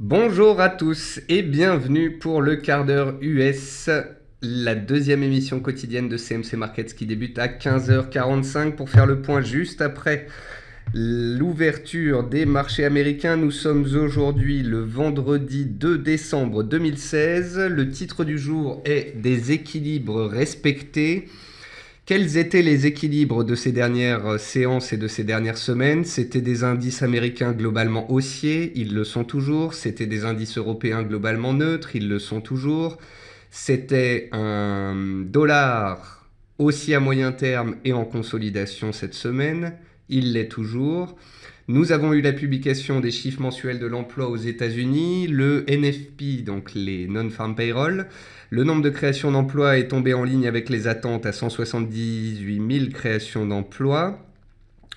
Bonjour à tous et bienvenue pour le quart d'heure US, la deuxième émission quotidienne de CMC Markets qui débute à 15h45 pour faire le point juste après l'ouverture des marchés américains. Nous sommes aujourd'hui le vendredi 2 décembre 2016. Le titre du jour est des équilibres respectés. Quels étaient les équilibres de ces dernières séances et de ces dernières semaines? C'était des indices américains globalement haussiers, ils le sont toujours. C'était des indices européens globalement neutres, ils le sont toujours. C'était un dollar haussier à moyen terme et en consolidation cette semaine, il l'est toujours. Nous avons eu la publication des chiffres mensuels de l'emploi aux États-Unis, le NFP, donc les Non-Farm Payroll. Le nombre de créations d'emplois est tombé en ligne avec les attentes à 178 000 créations d'emplois.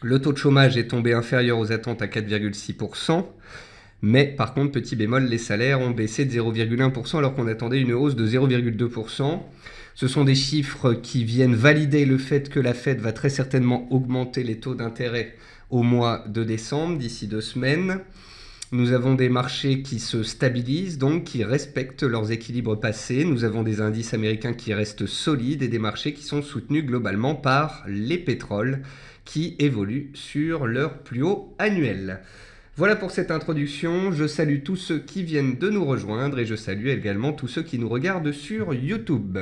Le taux de chômage est tombé inférieur aux attentes à 4,6%. Mais par contre, petit bémol, les salaires ont baissé de 0,1% alors qu'on attendait une hausse de 0,2%. Ce sont des chiffres qui viennent valider le fait que la Fed va très certainement augmenter les taux d'intérêt au mois de décembre, d'ici 2 semaines. Nous avons des marchés qui se stabilisent, donc qui respectent leurs équilibres passés. Nous avons des indices américains qui restent solides et des marchés qui sont soutenus globalement par les pétroles qui évoluent sur leur plus haut annuel. Voilà pour cette introduction, je salue tous ceux qui viennent de nous rejoindre et je salue également tous ceux qui nous regardent sur YouTube.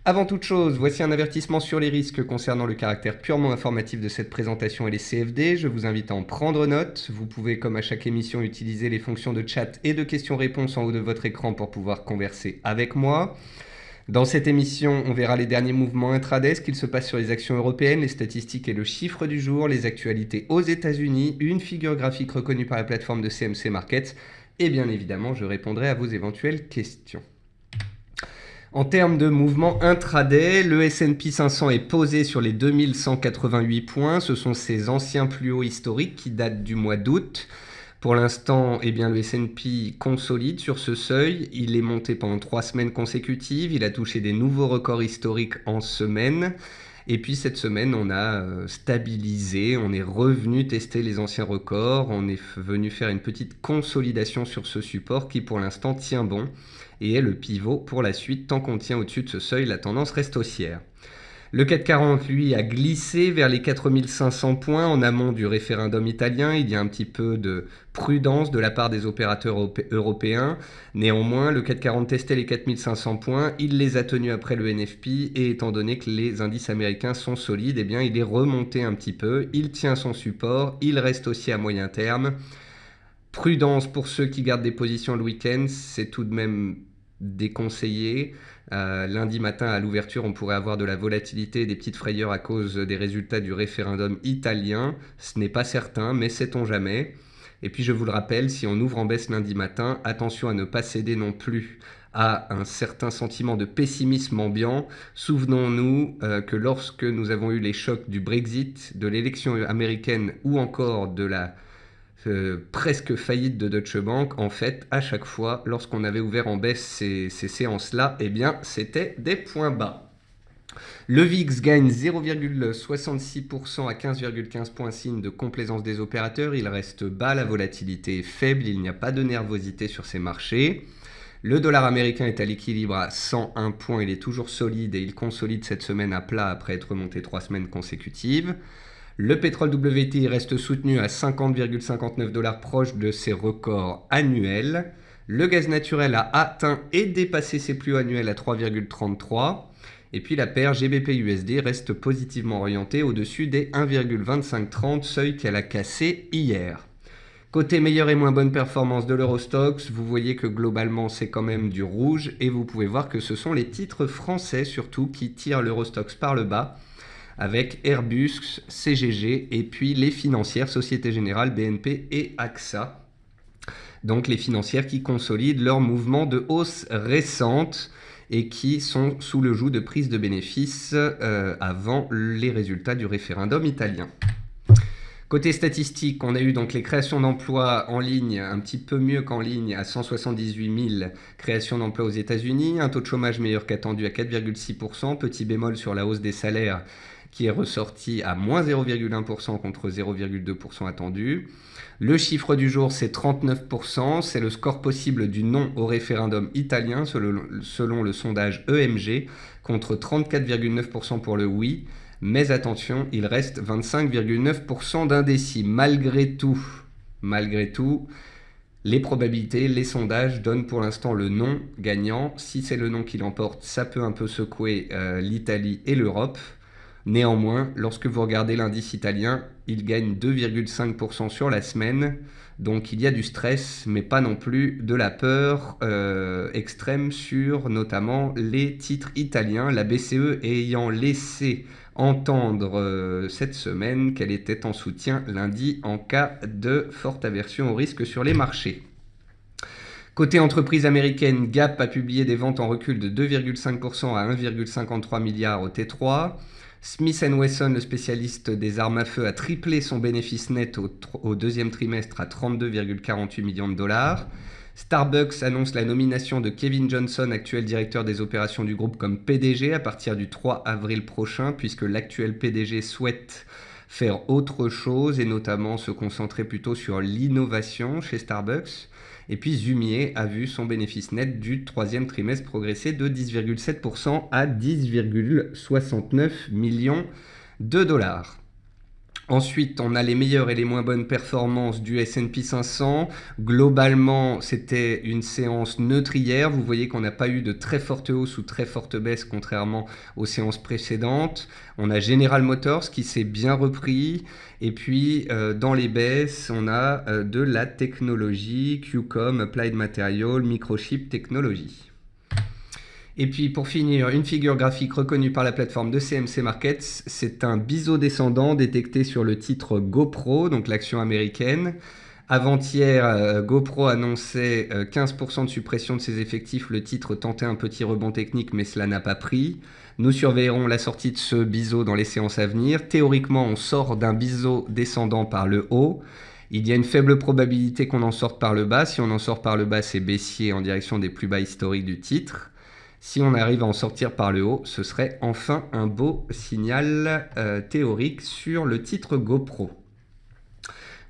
Avant toute chose, voici un avertissement sur les risques concernant le caractère purement informatif de cette présentation et les CFD. Je vous invite à en prendre note. Vous pouvez, comme à chaque émission, utiliser les fonctions de chat et de questions-réponses en haut de votre écran pour pouvoir converser avec moi. Dans cette émission, on verra les derniers mouvements intraday, ce qu'il se passe sur les actions européennes, les statistiques et le chiffre du jour, les actualités aux États-Unis, une figure graphique reconnue par la plateforme de CMC Markets, et bien évidemment, je répondrai à vos éventuelles questions. En termes de mouvement intraday, le S&P 500 est posé sur les 2188 points. Ce sont ses anciens plus hauts historiques qui datent du mois d'août. Pour l'instant, le S&P consolide sur ce seuil. Il est monté pendant 3 semaines consécutives. Il a touché des nouveaux records historiques en semaine. Et puis cette semaine, on a stabilisé, on est revenu tester les anciens records. On est venu faire une petite consolidation sur ce support qui pour l'instant tient bon et est le pivot pour la suite. Tant qu'on tient au-dessus de ce seuil, la tendance reste haussière. Le CAC 40, lui, a glissé vers les 4500 points en amont du référendum italien. Il y a un petit peu de prudence de la part des opérateurs européens. Néanmoins, le CAC 40 testait les 4500 points. Il les a tenus après le NFP et étant donné que les indices américains sont solides, il est remonté un petit peu. Il tient son support. Il reste aussi à moyen terme. Prudence pour ceux qui gardent des positions le week-end, c'est tout de même déconseillé. Lundi matin à l'ouverture, on pourrait avoir de la volatilité, des petites frayeurs à cause des résultats du référendum italien. Ce n'est pas certain, mais sait-on jamais. Et puis je vous le rappelle, si on ouvre en baisse lundi matin, attention à ne pas céder non plus à un certain sentiment de pessimisme ambiant. Souvenons-nous que lorsque nous avons eu les chocs du Brexit, de l'élection américaine ou encore de la presque faillite de Deutsche Bank, en fait, à chaque fois, lorsqu'on avait ouvert en baisse ces séances-là, c'était des points bas. Le VIX gagne 0,66% à 15,15 points, signe de complaisance des opérateurs. Il reste bas, la volatilité est faible, il n'y a pas de nervosité sur ces marchés. Le dollar américain est à l'équilibre à 101 points, il est toujours solide et il consolide cette semaine à plat après être monté 3 semaines consécutives. Le pétrole WTI reste soutenu à 50,59 $ proche de ses records annuels. Le gaz naturel a atteint et dépassé ses plus hauts annuels à 3,33. Et puis la paire GBP-USD reste positivement orientée au-dessus des 1,2530, seuil qu'elle a cassé hier. Côté meilleure et moins bonne performance de l'Eurostoxx, vous voyez que globalement c'est quand même du rouge et vous pouvez voir que ce sont les titres français surtout qui tirent l'Eurostoxx par le bas, avec Airbus, CGG et puis les financières Société Générale, BNP et AXA. Donc les financières qui consolident leur mouvement de hausse récente et qui sont sous le joug de prise de bénéfices avant les résultats du référendum italien. Côté statistique, on a eu donc les créations d'emplois en ligne, un petit peu mieux qu'en ligne, à 178 000 créations d'emplois aux États-Unis, un taux de chômage meilleur qu'attendu à 4,6%, petit bémol sur la hausse des salaires qui est ressorti à moins 0,1% contre 0,2% attendu. Le chiffre du jour, c'est 39%. C'est le score possible du non au référendum italien selon le sondage EMG, contre 34,9% pour le oui. Mais attention, il reste 25,9% d'indécis. Malgré tout, les probabilités, les sondages donnent pour l'instant le non gagnant. Si c'est le non qui l'emporte, ça peut un peu secouer l'Italie et l'Europe. Néanmoins, lorsque vous regardez l'indice italien, il gagne 2,5% sur la semaine. Donc il y a du stress, mais pas non plus de la peur extrême sur notamment les titres italiens. La BCE ayant laissé entendre cette semaine qu'elle était en soutien lundi en cas de forte aversion au risque sur les marchés. Côté entreprise américaine, Gap a publié des ventes en recul de 2,5% à 1,53 milliard au T3. Smith & Wesson, le spécialiste des armes à feu, a triplé son bénéfice net au deuxième trimestre à 32,48 millions de dollars. Starbucks annonce la nomination de Kevin Johnson, actuel directeur des opérations du groupe, comme PDG à partir du 3 avril prochain, puisque l'actuel PDG souhaite faire autre chose et notamment se concentrer plutôt sur l'innovation chez Starbucks. Et puis Zumiez a vu son bénéfice net du troisième trimestre progresser de 10,7% à 10,69 millions de dollars. Ensuite, on a les meilleures et les moins bonnes performances du S&P 500. Globalement, c'était une séance neutre hier. Vous voyez qu'on n'a pas eu de très forte hausse ou très forte baisse, contrairement aux séances précédentes. On a General Motors qui s'est bien repris. Et puis, dans les baisses, on a de la technologie, QCOM, Applied Materials, Microchip Technology. Et puis pour finir, une figure graphique reconnue par la plateforme de CMC Markets, c'est un biseau descendant détecté sur le titre GoPro, donc l'action américaine. Avant-hier, GoPro annonçait 15% de suppression de ses effectifs. Le titre tentait un petit rebond technique, mais cela n'a pas pris. Nous surveillerons la sortie de ce biseau dans les séances à venir. Théoriquement, on sort d'un biseau descendant par le haut. Il y a une faible probabilité qu'on en sorte par le bas. Si on en sort par le bas, c'est baissier en direction des plus bas historiques du titre. Si on arrive à en sortir par le haut, ce serait enfin un beau signal théorique sur le titre GoPro.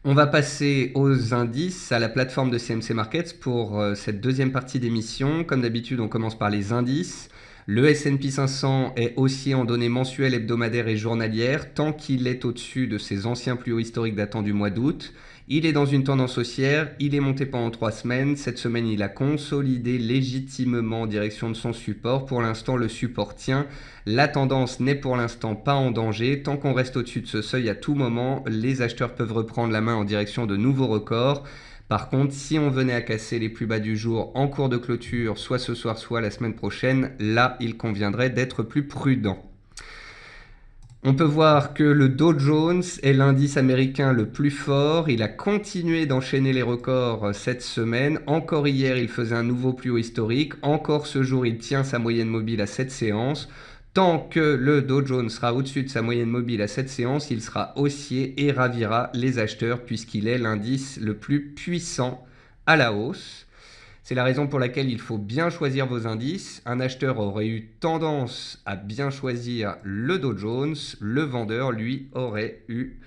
On va passer aux indices, à la plateforme de CMC Markets pour cette deuxième partie d'émission. Comme d'habitude, on commence par les indices. Le S&P 500 est haussier en données mensuelles, hebdomadaires et journalières tant qu'il est au-dessus de ses anciens plus hauts historiques datant du mois d'août. Il est dans une tendance haussière, il est monté pendant 3 semaines. Cette semaine, il a consolidé légitimement en direction de son support. Pour l'instant, le support tient. La tendance n'est pour l'instant pas en danger. Tant qu'on reste au-dessus de ce seuil, à tout moment, les acheteurs peuvent reprendre la main en direction de nouveaux records. Par contre, si on venait à casser les plus bas du jour en cours de clôture, soit ce soir, soit la semaine prochaine, là, il conviendrait d'être plus prudent. On peut voir que le Dow Jones est l'indice américain le plus fort. Il a continué d'enchaîner les records cette semaine. Encore hier, il faisait un nouveau plus haut historique. Encore ce jour, il tient sa moyenne mobile à 7 séances. Tant que le Dow Jones sera au-dessus de sa moyenne mobile à 7 séances, il sera haussier et ravira les acheteurs puisqu'il est l'indice le plus puissant à la hausse. C'est la raison pour laquelle il faut bien choisir vos indices. Un acheteur aurait eu tendance à bien choisir le Dow Jones. Le vendeur, lui, aurait eu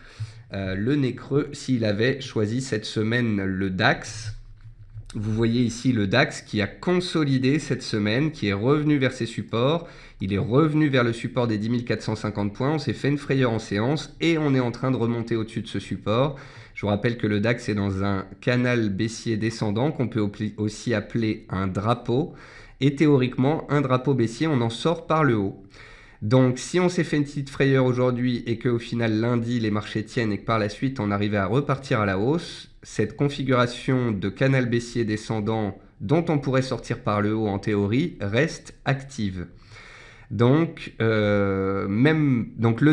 le nez creux s'il avait choisi cette semaine le DAX. Vous voyez ici le DAX qui a consolidé cette semaine, qui est revenu vers ses supports. Il est revenu vers le support des 10 450 points. On s'est fait une frayeur en séance et on est en train de remonter au-dessus de ce support. Je vous rappelle que le DAX est dans un canal baissier descendant qu'on peut aussi appeler un drapeau. Et théoriquement, un drapeau baissier, on en sort par le haut. Donc si on s'est fait une petite frayeur aujourd'hui et qu'au final lundi les marchés tiennent et que par la suite on arrivait à repartir à la hausse, cette configuration de canal baissier descendant dont on pourrait sortir par le haut en théorie reste active. Donc le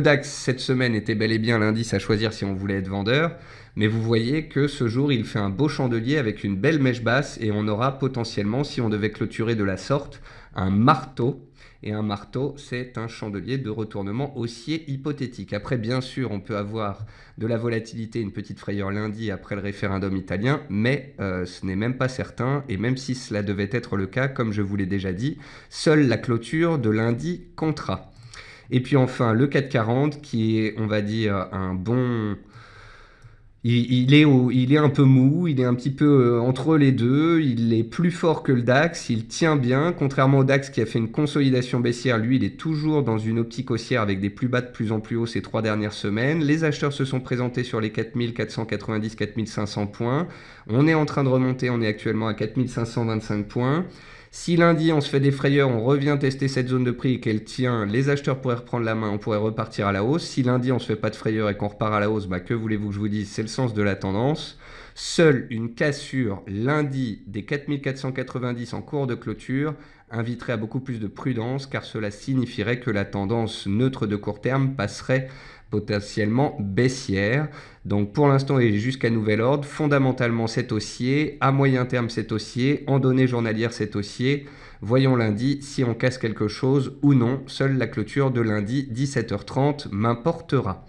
DAX cette semaine était bel et bien l'indice à choisir si on voulait être vendeur, mais vous voyez que ce jour il fait un beau chandelier avec une belle mèche basse et on aura potentiellement, si on devait clôturer de la sorte, un marteau. Et un marteau, c'est un chandelier de retournement haussier hypothétique. Après, bien sûr, on peut avoir de la volatilité, une petite frayeur lundi après le référendum italien, mais ce n'est même pas certain. Et même si cela devait être le cas, comme je vous l'ai déjà dit, seule la clôture de lundi comptera. Et puis enfin, le CAC 40 qui est, on va dire, un bon... Il est un peu mou, il est un petit peu entre les deux, il est plus fort que le DAX, il tient bien, contrairement au DAX qui a fait une consolidation baissière, lui il est toujours dans une optique haussière avec des plus bas de plus en plus haut ces 3 dernières semaines. Les acheteurs se sont présentés sur les 4490-4500 points, on est en train de remonter, on est actuellement à 4525 points. Si lundi on se fait des frayeurs, on revient tester cette zone de prix et qu'elle tient, les acheteurs pourraient reprendre la main, on pourrait repartir à la hausse. Si lundi on se fait pas de frayeurs et qu'on repart à la hausse, que voulez-vous que je vous dise, c'est le sens de la tendance. Seule une cassure lundi des 4490 en cours de clôture inviterait à beaucoup plus de prudence car cela signifierait que la tendance neutre de court terme passerait potentiellement baissière. Donc pour l'instant il est jusqu'à nouvel ordre. Fondamentalement c'est haussier, à moyen terme c'est haussier, en données journalières c'est haussier. Voyons lundi si on casse quelque chose ou non. Seule la clôture de lundi 17h30 m'importera.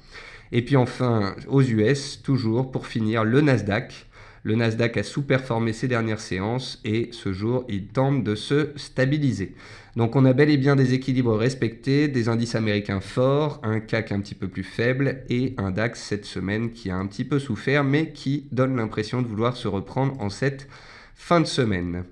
Et puis enfin aux US, toujours pour finir, le Nasdaq. Le Nasdaq a sous-performé ces dernières séances et ce jour, il tente de se stabiliser. Donc on a bel et bien des équilibres respectés, des indices américains forts, un CAC un petit peu plus faible et un DAX cette semaine qui a un petit peu souffert mais qui donne l'impression de vouloir se reprendre en cette fin de semaine.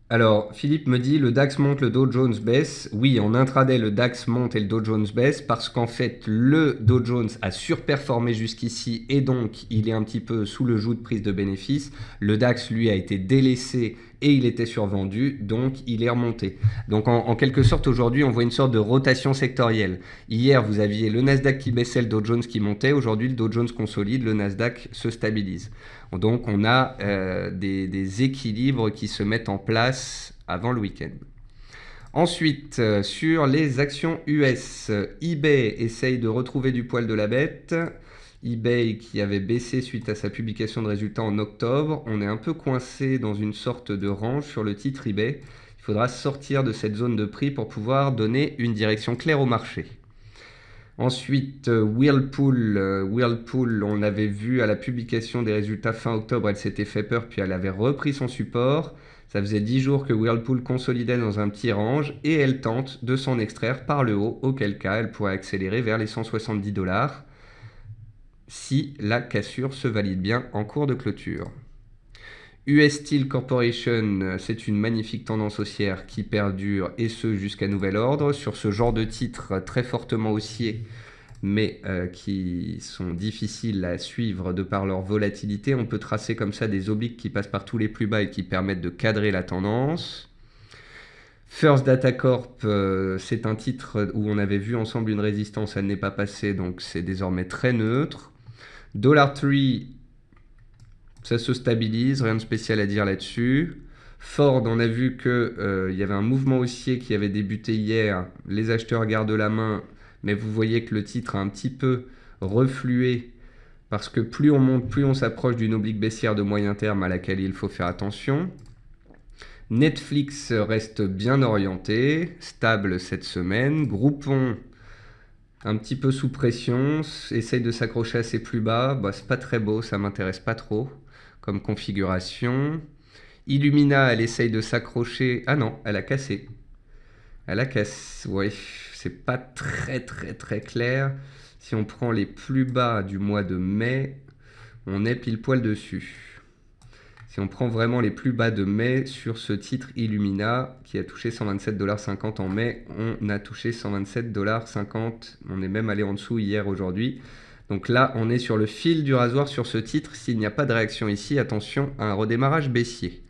Alors, Philippe me dit, le DAX monte, le Dow Jones baisse. Oui, en intraday, le DAX monte et le Dow Jones baisse parce qu'en fait, le Dow Jones a surperformé jusqu'ici et donc, il est un petit peu sous le joug de prise de bénéfice. Le DAX, lui, a été délaissé et il était survendu, donc il est remonté. Donc, en quelque sorte, aujourd'hui, on voit une sorte de rotation sectorielle. Hier, vous aviez le Nasdaq qui baissait, le Dow Jones qui montait. Aujourd'hui, le Dow Jones consolide, le Nasdaq se stabilise. Donc on a des équilibres qui se mettent en place avant le week-end. Ensuite, sur les actions US, eBay essaye de retrouver du poil de la bête. eBay qui avait baissé suite à sa publication de résultats en octobre. On est un peu coincé dans une sorte de range sur le titre eBay. Il faudra sortir de cette zone de prix pour pouvoir donner une direction claire au marché. Ensuite, Whirlpool, on l'avait vu à la publication des résultats fin octobre, elle s'était fait peur, puis elle avait repris son support. Ça faisait 10 jours que Whirlpool consolidait dans un petit range et elle tente de s'en extraire par le haut, auquel cas elle pourrait accélérer vers les 170$ si la cassure se valide bien en cours de clôture. US Steel Corporation, c'est une magnifique tendance haussière qui perdure et ce jusqu'à nouvel ordre. Sur ce genre de titres très fortement haussiers, mais qui sont difficiles à suivre de par leur volatilité, on peut tracer comme ça des obliques qui passent par tous les plus bas et qui permettent de cadrer la tendance. First Data Corp, c'est un titre où on avait vu ensemble une résistance, elle n'est pas passée, donc c'est désormais très neutre. Dollar Tree, ça se stabilise, rien de spécial à dire là-dessus. Ford, on a vu qu'il y avait un mouvement haussier qui avait débuté hier. Les acheteurs gardent la main, mais vous voyez que le titre a un petit peu reflué parce que plus on monte, plus on s'approche d'une oblique baissière de moyen terme à laquelle il faut faire attention. Netflix reste bien orienté, stable cette semaine. Groupon, un petit peu sous pression, essaye de s'accrocher à ses plus bas. C'est pas très beau, ça m'intéresse pas trop comme configuration. Illumina, elle essaye de s'accrocher. Ah non, elle a cassé. Elle a cassé. Ouais, c'est pas très clair. Si on prend les plus bas du mois de mai, on est pile poil dessus. Si on prend vraiment les plus bas de mai sur ce titre Illumina, qui a touché 127,50$ en mai, on a touché 127,50$. On est même allé en dessous hier, aujourd'hui. Donc là, on est sur le fil du rasoir sur ce titre. S'il n'y a pas de réaction ici, attention à un redémarrage baissier.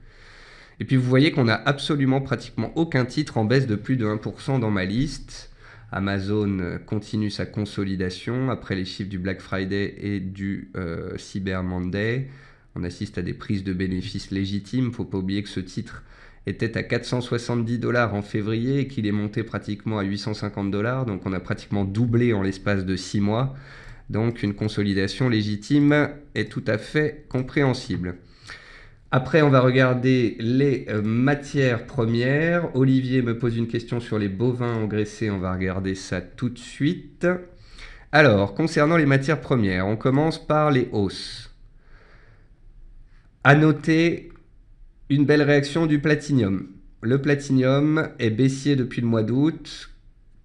Et puis vous voyez qu'on n'a absolument pratiquement aucun titre en baisse de plus de 1% dans ma liste. Amazon continue sa consolidation après les chiffres du Black Friday et du Cyber Monday. On assiste à des prises de bénéfices légitimes. Il ne faut pas oublier que ce titre était à 470$ en février et qu'il est monté pratiquement à 850$. Donc on a pratiquement doublé en l'espace de 6 mois. Donc une consolidation légitime est tout à fait compréhensible. Après, on va regarder les matières premières. Olivier me pose une question sur les bovins engraissés. On va regarder ça tout de suite. Alors, concernant les matières premières, on commence par les hausses. À noter une belle réaction du platinium. Le platinium est baissier depuis le mois d'août.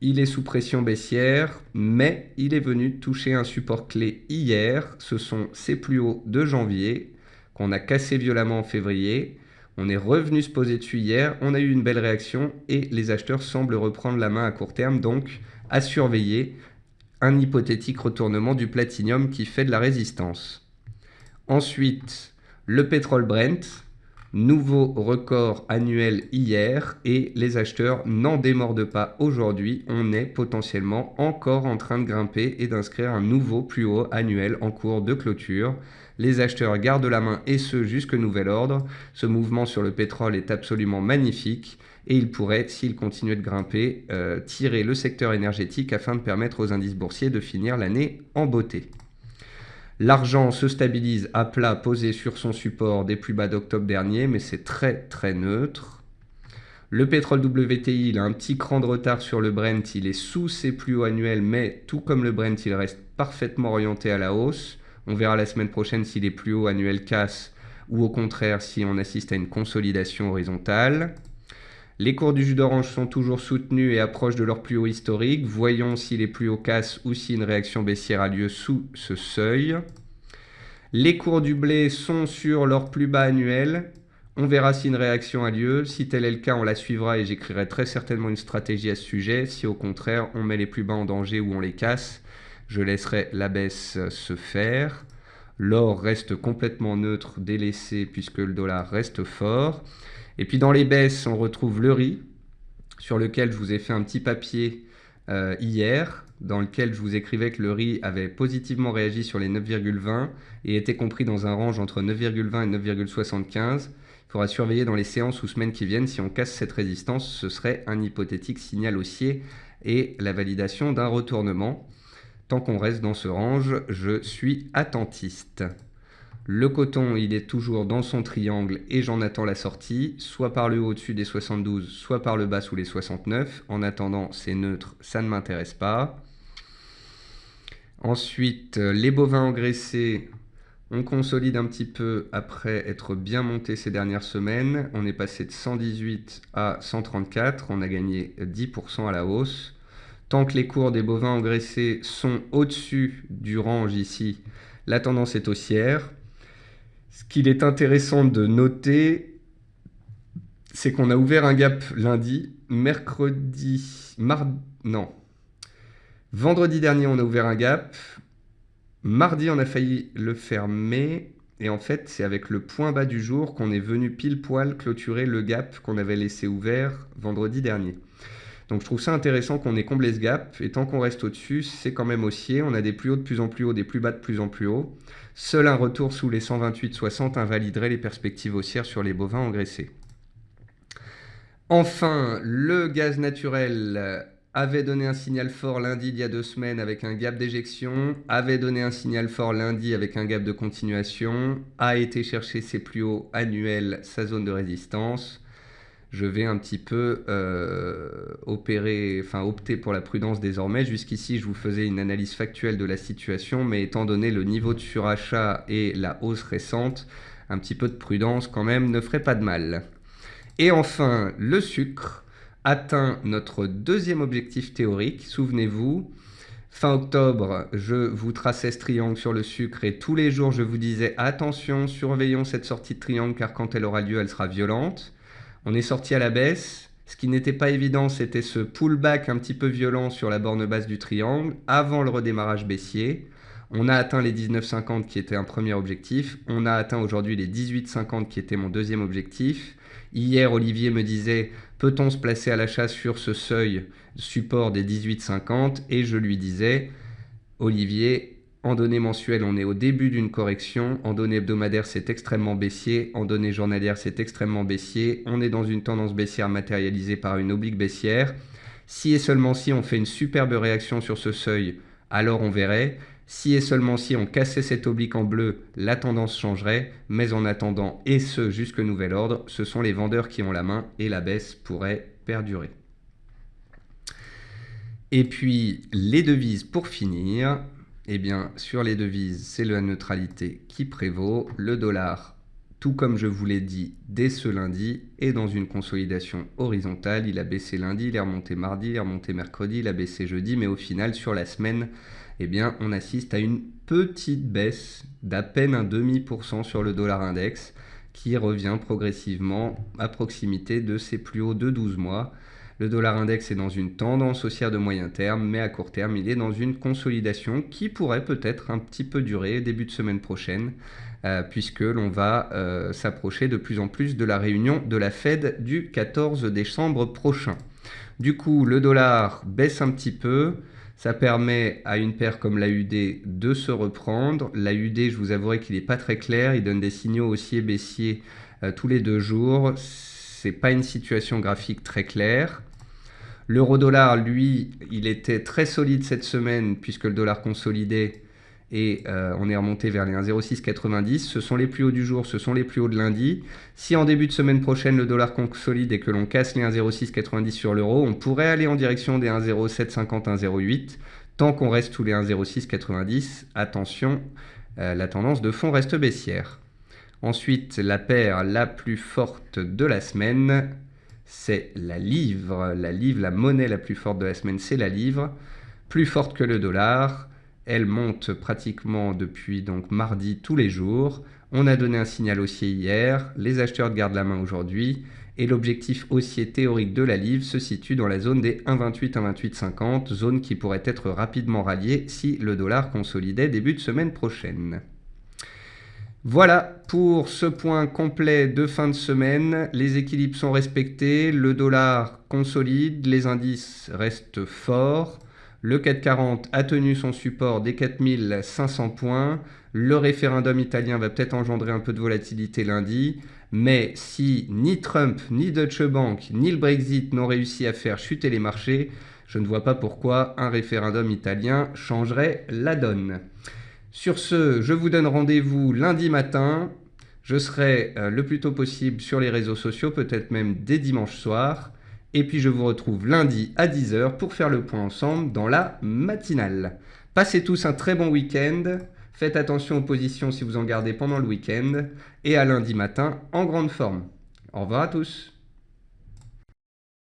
Il est sous pression baissière, mais il est venu toucher un support clé hier. Ce sont ses plus hauts de janvier qu'on a cassé violemment en février. On est revenu se poser dessus hier, on a eu une belle réaction et les acheteurs semblent reprendre la main à court terme, donc à surveiller un hypothétique retournement du platinium qui fait de la résistance. Ensuite, le pétrole Brent, nouveau record annuel hier et les acheteurs n'en démordent pas aujourd'hui. On est potentiellement encore en train de grimper et d'inscrire un nouveau plus haut annuel en cours de clôture. Les acheteurs gardent la main et ce jusque nouvel ordre. Ce mouvement sur le pétrole est absolument magnifique et il pourrait, s'il continuait de grimper, tirer le secteur énergétique afin de permettre aux indices boursiers de finir l'année en beauté. L'argent se stabilise à plat posé sur son support des plus bas d'octobre dernier, mais c'est très très neutre. Le pétrole WTI, il a un petit cran de retard sur le Brent, il est sous ses plus hauts annuels, mais tout comme le Brent, il reste parfaitement orienté à la hausse. On verra la semaine prochaine si les plus hauts annuels cassent ou au contraire si on assiste à une consolidation horizontale. Les cours du jus d'orange sont toujours soutenus et approchent de leur plus haut historique. Voyons si les plus hauts cassent ou si une réaction baissière a lieu sous ce seuil. Les cours du blé sont sur leur plus bas annuel. On verra si une réaction a lieu. Si tel est le cas, on la suivra et j'écrirai très certainement une stratégie à ce sujet. Si au contraire, on met les plus bas en danger ou on les casse, je laisserai la baisse se faire. L'or reste complètement neutre, délaissé puisque le dollar reste fort. Et puis dans les baisses, on retrouve le riz, sur lequel je vous ai fait un petit papier hier, dans lequel je vous écrivais que le riz avait positivement réagi sur les 9,20 et était compris dans un range entre 9,20 et 9,75. Il faudra surveiller dans les séances ou semaines qui viennent. Si on casse cette résistance, ce serait un hypothétique signal haussier et la validation d'un retournement. Tant qu'on reste dans ce range, je suis attentiste. Le coton, il est toujours dans son triangle et j'en attends la sortie, soit par le haut au-dessus des 72, soit par le bas sous les 69. En attendant, c'est neutre, ça ne m'intéresse pas. Ensuite, les bovins engraissés, on consolide un petit peu après être bien monté ces dernières semaines. On est passé de 118 à 134, on a gagné 10% à la hausse. Tant que les cours des bovins engraissés sont au-dessus du range ici, la tendance est haussière. Ce qu'il est intéressant de noter, c'est qu'on a ouvert un gap lundi, vendredi dernier on a ouvert un gap, mardi on a failli le fermer, et en fait c'est avec le point bas du jour qu'on est venu pile poil clôturer le gap qu'on avait laissé ouvert vendredi dernier. Donc je trouve ça intéressant qu'on ait comblé ce gap, et tant qu'on reste au-dessus, c'est quand même haussier. On a des plus hauts de plus en plus hauts, des plus bas de plus en plus hauts. Seul un retour sous les 128,60 invaliderait les perspectives haussières sur les bovins engraissés. Enfin, le gaz naturel avait donné un signal fort lundi il y a 2 semaines avec un gap d'éjection, avait donné un signal fort lundi avec un gap de continuation, a été chercher ses plus hauts annuels, sa zone de résistance. Je vais un petit peu opter pour la prudence désormais. Jusqu'ici, je vous faisais une analyse factuelle de la situation, mais étant donné le niveau de surachat et la hausse récente, un petit peu de prudence quand même ne ferait pas de mal. Et enfin, le sucre atteint notre deuxième objectif théorique. Souvenez-vous, fin octobre, je vous traçais ce triangle sur le sucre et tous les jours, je vous disais attention, surveillons cette sortie de triangle car quand elle aura lieu, elle sera violente. On est sorti à la baisse. Ce qui n'était pas évident, c'était ce pullback un petit peu violent sur la borne basse du triangle avant le redémarrage baissier. On a atteint les 19,50 qui était un premier objectif. On a atteint aujourd'hui les 18,50 qui était mon deuxième objectif. Hier, Olivier me disait, peut-on se placer à l'achat sur ce seuil support des 18,50 ? Et je lui disais, Olivier, en données mensuelles, on est au début d'une correction. En données hebdomadaires, c'est extrêmement baissier. En données journalières, c'est extrêmement baissier. On est dans une tendance baissière matérialisée par une oblique baissière. Si et seulement si on fait une superbe réaction sur ce seuil, alors on verrait. Si et seulement si on cassait cette oblique en bleu, la tendance changerait. Mais en attendant, et ce jusque nouvel ordre, ce sont les vendeurs qui ont la main et la baisse pourrait perdurer. Et puis, les devises pour finir. Eh bien, sur les devises, c'est la neutralité qui prévaut. Le dollar tout comme je vous l'ai dit dès ce lundi, est dans une consolidation horizontale. Il a baissé lundi, il est remonté mardi, il est remonté mercredi, il a baissé jeudi, mais au final, sur la semaine, eh bien, on assiste à une petite baisse d'à peine 0,5% sur le dollar index, qui revient progressivement à proximité de ses plus hauts de 12 mois. Le dollar index est dans une tendance haussière de moyen terme, mais à court terme, il est dans une consolidation qui pourrait peut-être un petit peu durer début de semaine prochaine, puisque l'on va s'approcher de plus en plus de la réunion de la Fed du 14 décembre prochain. Du coup, le dollar baisse un petit peu. Ça permet à une paire comme l'AUD de se reprendre. L'AUD, je vous avouerai qu'il n'est pas très clair. Il donne des signaux haussiers-baissiers tous les 2 jours. C'est pas une situation graphique très claire. L'euro-dollar, lui, il était très solide cette semaine puisque le dollar consolidait et on est remonté vers les 1,0690. Ce sont les plus hauts du jour, ce sont les plus hauts de lundi. Si en début de semaine prochaine, le dollar consolide et que l'on casse les 1,0690 sur l'euro, on pourrait aller en direction des 1,0750, 1,08. Tant qu'on reste sous les 1,0690, attention, la tendance de fond reste baissière. Ensuite, la paire la plus forte de la semaine, c'est la livre. La monnaie la plus forte de la semaine, c'est la livre. Plus forte que le dollar. Elle monte pratiquement depuis donc mardi tous les jours. On a donné un signal haussier hier. Les acheteurs gardent la main aujourd'hui. Et l'objectif haussier théorique de la livre se situe dans la zone des 1,28, 1,2850, zone qui pourrait être rapidement ralliée si le dollar consolidait début de semaine prochaine. Voilà pour ce point complet de fin de semaine. Les équilibres sont respectés, le dollar consolide, les indices restent forts. Le CAC 40 a tenu son support des 4500 points. Le référendum italien va peut-être engendrer un peu de volatilité lundi. Mais si ni Trump, ni Deutsche Bank, ni le Brexit n'ont réussi à faire chuter les marchés, je ne vois pas pourquoi un référendum italien changerait la donne. Sur ce, je vous donne rendez-vous lundi matin. Je serai le plus tôt possible sur les réseaux sociaux, peut-être même dès dimanche soir. Et puis je vous retrouve lundi à 10h pour faire le point ensemble dans la matinale. Passez tous un très bon week-end. Faites attention aux positions si vous en gardez pendant le week-end. Et à lundi matin en grande forme. Au revoir à tous.